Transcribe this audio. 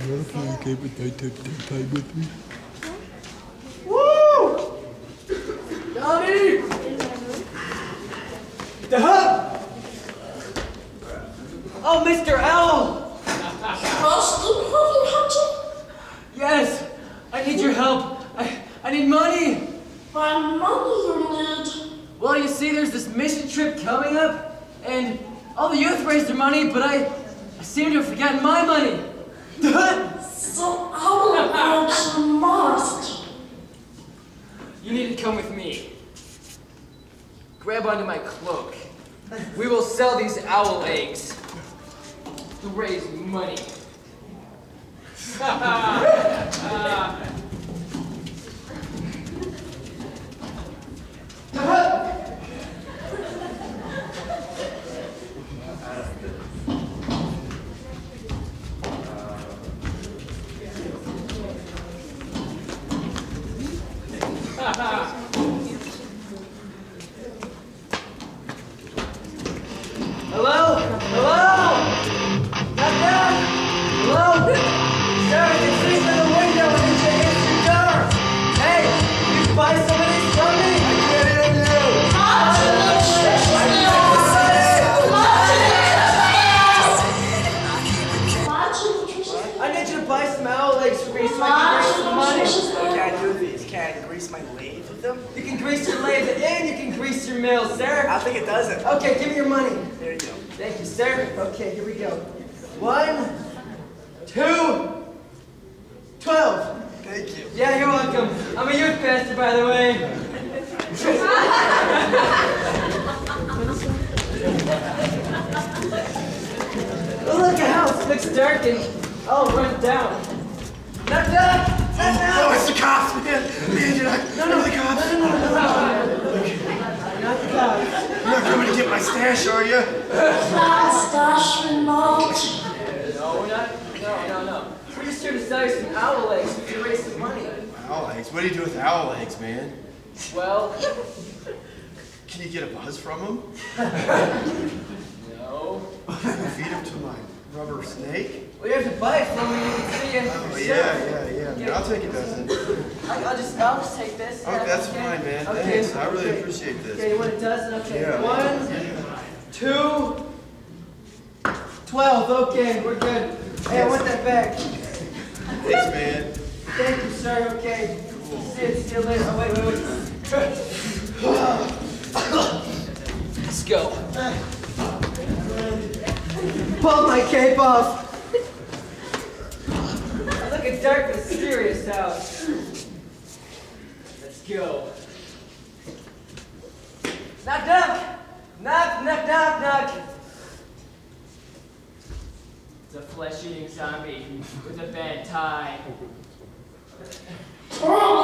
play with me? Woo! Johnny! The hub! Oh, Mr. Owl! Yes, I need your help. I need money. My money you need. Well, you see, there's this mission trip coming up, and all the youth raised their money, but I seem to have forgotten my money. So how about you must? You need to come with me. Grab onto my cloak. We will sell these owl eggs to raise money. Hello? Hello? Knock, knock. Hello? Sir, I can see through the window and it's your door. Hey, you buy some of these from me? I get it in you. I need you to buy some owl eggs for me so I can raise some money. What can I do with these? Can I grease my lathe with them? You can grease your lathe and you can grease your mill, sir. I think it doesn't. Okay, give me your money. There you go. Thank you, sir. Okay, here we go. 1, 2, 12. Thank you. Yeah, you're welcome. I'm a youth pastor, by the way. Oh, look, a house. It looks dark and I'll run down. Knock, knock. Oh, it's the cops, man. Man, you're not. No, the cops. No. Not the cops. You're not coming to get my stash, are you? Stash remote. No. We're just here to sell you some owl eggs to raise some money. Owl eggs? What do you do with owl eggs, man? Well, Can you get a buzz from them? no. Feed them to my rubber snake? Well, you have to buy it from me. You can see it. Oh, yeah. Man, I'll take a dozen. I'll just take this. Oh, that's fine, man. Okay. Thanks. I really appreciate this. Okay, you want a dozen? Okay. Yeah. 1, 2, 12. Okay, we're good. Hey, I want that back. Thanks, man. Thank you, sir. Okay. Cool. See you later. Oh, wait. Let's go. Pull my cape off. Look at dark, mysterious house. Let's go. Knock, knock. Knock. It's a flesh-eating zombie with a bad tie. Oh,